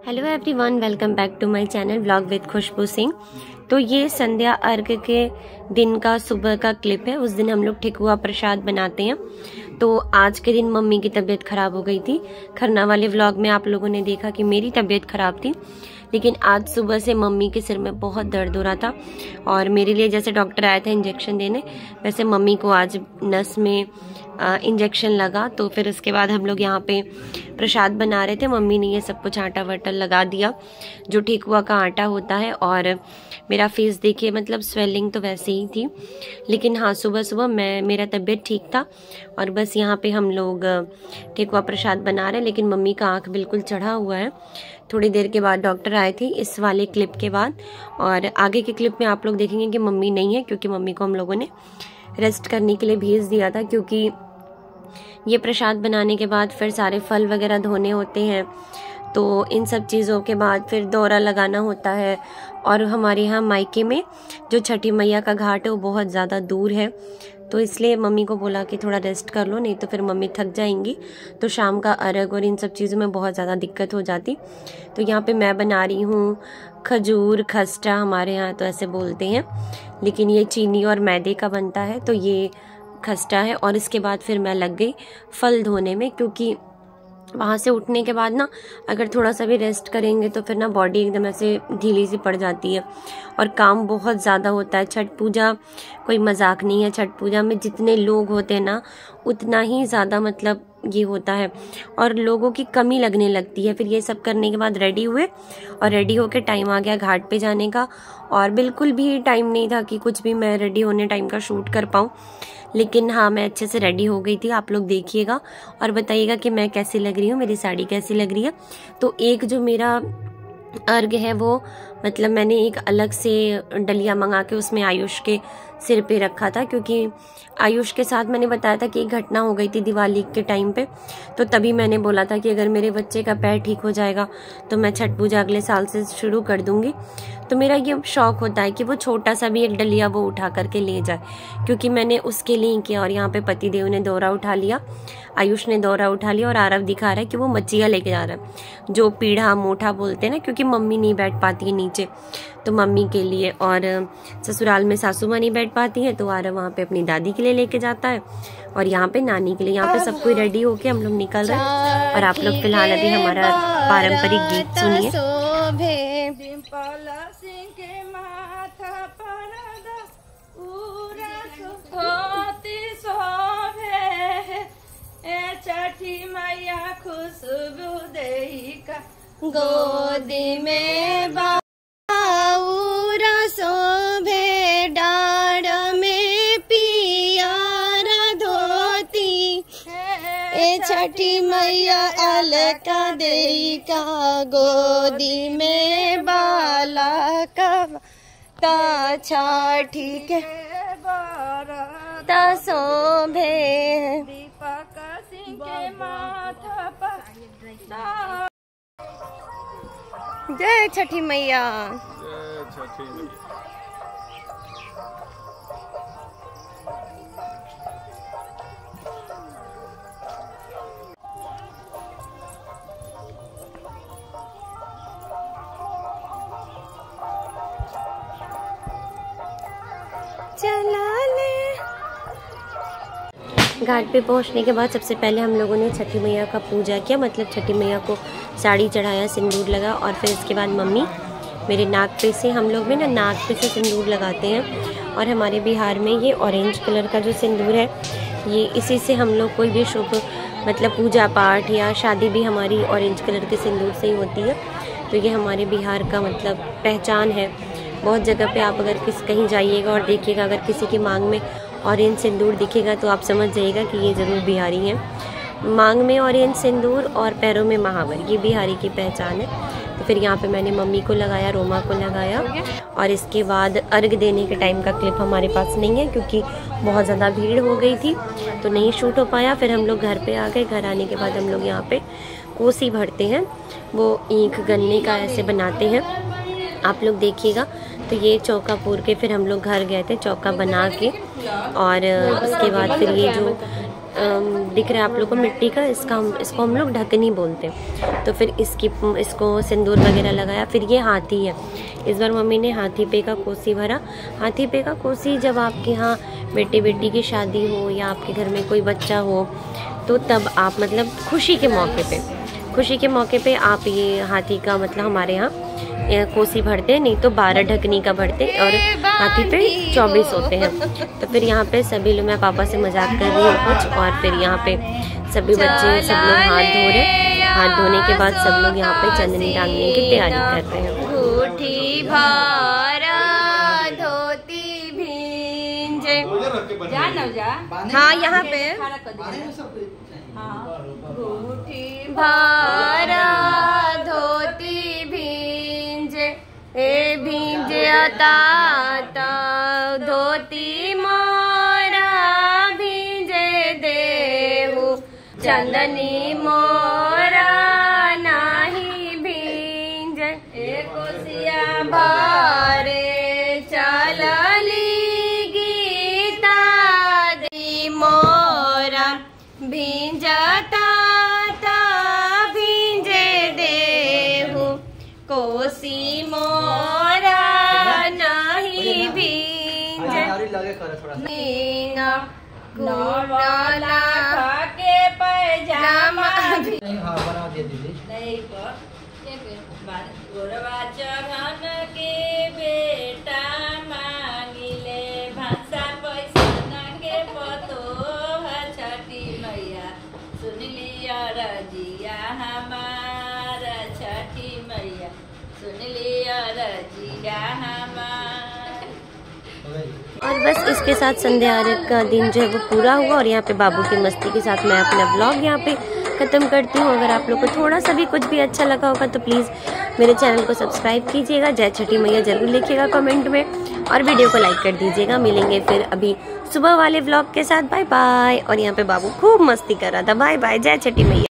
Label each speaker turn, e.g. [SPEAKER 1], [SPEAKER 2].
[SPEAKER 1] Hello everyone, welcome back to my channel vlog with Khushboo Singh. तो ये संध्या अर्घ के दिन का सुबह का क्लिप है। उस दिन हम लोग ठेकुआ प्रसाद बनाते हैं। तो आज के दिन मम्मी की तबीयत खराब हो गई थी। खरना वाले व्लॉग में आप लोगों ने देखा कि मेरी तबीयत खराब थी, लेकिन आज सुबह से मम्मी के सिर में बहुत दर्द हो रहा था और मेरे लिए जैसे डॉक्टर आए थे इंजेक्शन देने, वैसे मम्मी को आज नस में इंजेक्शन लगा। तो फिर उसके बाद हम लोग यहाँ पे प्रसाद बना रहे थे। मम्मी ने ये सब कुछ आटा वाटा लगा दिया जो ठेकुआ का आटा होता है। और मेरा फेस देखिए, मतलब स्वेलिंग तो वैसे ही थी, लेकिन हाँ सुबह सुबह मेरा तबीयत ठीक था। और बस यहाँ पे हम लोग ठेकुआ प्रसाद बना रहे हैं, लेकिन मम्मी का आँख बिल्कुल चढ़ा हुआ है। थोड़ी देर के बाद डॉक्टर आए थे इस वाले क्लिप के बाद, और आगे के क्लिप में आप लोग देखेंगे कि मम्मी नहीं है, क्योंकि मम्मी को हम लोगों ने रेस्ट करने के लिए भेज दिया था। क्योंकि ये प्रसाद बनाने के बाद फिर सारे फल वगैरह धोने होते हैं, तो इन सब चीज़ों के बाद फिर दौरा लगाना होता है। और हमारे यहाँ मायके में जो छठी मैया का घाट है वो बहुत ज़्यादा दूर है, तो इसलिए मम्मी को बोला कि थोड़ा रेस्ट कर लो, नहीं तो फिर मम्मी थक जाएंगी, तो शाम का अर्घ और इन सब चीज़ों में बहुत ज़्यादा दिक्कत हो जाती। तो यहाँ पे मैं बना रही हूँ खजूर खस्टा, हमारे यहाँ तो ऐसे बोलते हैं, लेकिन ये चीनी और मैदे का बनता है। तो ये खस्टा है। और इसके बाद फिर मैं लग गई फल धोने में, क्योंकि वहाँ से उठने के बाद ना अगर थोड़ा सा भी रेस्ट करेंगे तो फिर ना बॉडी एकदम ऐसे ढीली सी पड़ जाती है और काम बहुत ज़्यादा होता है। छठ पूजा कोई मजाक नहीं है। छठ पूजा में जितने लोग होते हैं ना उतना ही ज़्यादा मतलब ये होता है और लोगों की कमी लगने लगती है। फिर ये सब करने के बाद रेडी हुए और रेडी होके टाइम आ गया घाट पे जाने का, और बिल्कुल भी टाइम नहीं था कि कुछ भी मैं रेडी होने टाइम का शूट कर पाऊँ। लेकिन हाँ, मैं अच्छे से रेडी हो गई थी। आप लोग देखिएगा और बताइएगा कि मैं कैसी लग रही हूँ, मेरी साड़ी कैसी लग रही है। तो एक जो मेरा अर्घ है वो मतलब मैंने एक अलग से डलिया मंगा के उसमें आयुष के सिर पे रखा था, क्योंकि आयुष के साथ मैंने बताया था कि एक घटना हो गई थी दिवाली के टाइम पे। तो तभी मैंने बोला था कि अगर मेरे बच्चे का पैर ठीक हो जाएगा तो मैं छठ पूजा अगले साल से शुरू कर दूंगी। तो मेरा ये शौक होता है कि वो छोटा सा भी एक डलिया वो उठा करके ले जाए, क्योंकि मैंने उसके लिए किया। और यहाँ पे पतिदेव ने दौरा उठा लिया, आयुष ने दौरा उठा लिया, और आरव दिखा रहा है कि वो मच्छियाँ लेके जा रहा है, जो पीढ़ा मोटा बोलते हैं ना, क्योंकि मम्मी नहीं बैठ पाती है नीचे, तो मम्मी के लिए। और ससुराल में सासू माँ नहीं बैठ पाती है, तो आरव वहाँ पे अपनी दादी के लिए लेके जाता है, और यहाँ पे नानी के लिए। यहाँ पे सब कोई रेडी होके हम लोग निकल रहे हैं। और आप लोग फिलहाल अभी हमारा पारंपरिक गीत सुनिए।
[SPEAKER 2] छठी मैया खुशबू देही का गोदी में बाऊरा शोभे, डाढ़ में पियारा धोती। ए छठी मैया अलका देही का गोदी में बाला का ता छठी के ता शोभे के माथा पर। जय छठी मैया।
[SPEAKER 3] जय छठी मैया।
[SPEAKER 1] चला ले। घाट पे पहुंचने के बाद सबसे पहले हम लोगों ने छठी मैया का पूजा किया, मतलब छठी मैया को साड़ी चढ़ाया, सिंदूर लगा। और फिर इसके बाद मम्मी मेरे नाक पे से, हम लोग में ना नाक पे से सिंदूर लगाते हैं, और हमारे बिहार में ये ऑरेंज कलर का जो सिंदूर है, ये इसी से हम लोग कोई भी शुभ मतलब पूजा पाठ या शादी भी हमारी ऑरेंज कलर के सिंदूर से ही होती है। तो ये हमारे बिहार का मतलब पहचान है। बहुत जगह पे आप अगर कहीं जाइएगा और देखिएगा, अगर किसी की मांग में ऑरेंज सिंदूर दिखेगा तो आप समझ जाइएगा कि ये ज़रूर बिहारी हैं। मांग में ऑरेंज सिंदूर और पैरों में महावर, ये बिहारी की पहचान है। तो फिर यहाँ पे मैंने मम्मी को लगाया, रोमा को लगाया। और इसके बाद अर्घ देने के टाइम का क्लिप हमारे पास नहीं है, क्योंकि बहुत ज़्यादा भीड़ हो गई थी तो नहीं शूट हो पाया। फिर हम लोग घर पे आ गए। घर आने के बाद हम लोग यहाँ पे कोसी भरते हैं, वो ईंख गन्ने का ऐसे बनाते हैं, आप लोग देखिएगा। तो ये चौका पूर के फिर हम लोग घर गए थे चौका बना के। और उसके बाद फिर ये जो दिख रहा है आप लोग को मिट्टी का, इसको हम लोग ढकनी बोलते हैं। तो फिर इसको सिंदूर वगैरह लगाया। फिर ये हाथी है, इस बार मम्मी ने हाथी पे का कोसी भरा। हाथी पे का कोसी जब आपके यहाँ बेटी की शादी हो या आपके घर में कोई बच्चा हो तो तब आप मतलब खुशी के मौके पे आप ये हाथी का मतलब हमारे यहाँ कोसी भरते हैं, नहीं तो 12 ढकनी का भरते हैं और हाथी पे 24 होते हैं। तो फिर यहाँ पे सभी लोग, मैं पापा से मजाक कर रही हूँ कुछ, और फिर यहाँ पे सभी बच्चे सब लोग हाथ धो रहे हैं। हाथ धोने के बाद सब लोग यहाँ पे चंदनी टांगने की तैयारी कर रहे हैं।
[SPEAKER 2] अंगूठी भारा धोती भींजे, हाँ यहाँ पे अंगूठी भारा धोती भींजे, ए भींजे ता धोती मोरा भींजे देहु, चंदनी मोरा नाही भींजे, ए कोसिया भारे चलली गीता दी मोरा भींजता भींजे देहु, कोसी मोरा नहीं भींजे, गुलाला के पैजामा नहीं गोरवा चढ़न के बेटा मांगिले, भाषा पैसा नंगे पतो छठी मैया सुन लिया रजिया हमारा, छठी मैया सुन लिया रजिया हमारा।
[SPEAKER 1] और बस इसके साथ संध्या अर्घ का दिन जो है वो पूरा हुआ। और यहाँ पे बाबू की मस्ती के साथ मैं अपना ब्लॉग यहाँ पे ख़त्म करती हूँ। अगर आप लोग को थोड़ा सा भी कुछ भी अच्छा लगा होगा तो प्लीज़ मेरे चैनल को सब्सक्राइब कीजिएगा, जय छठी मैया जरूर लिखिएगा कमेंट में, और वीडियो को लाइक कर दीजिएगा। मिलेंगे फिर अभी सुबह वाले व्लॉग के साथ। Bye bye. और यहाँ पे बाबू खूब मस्ती कर रहा था। बाय बाय, जय छठी मैया।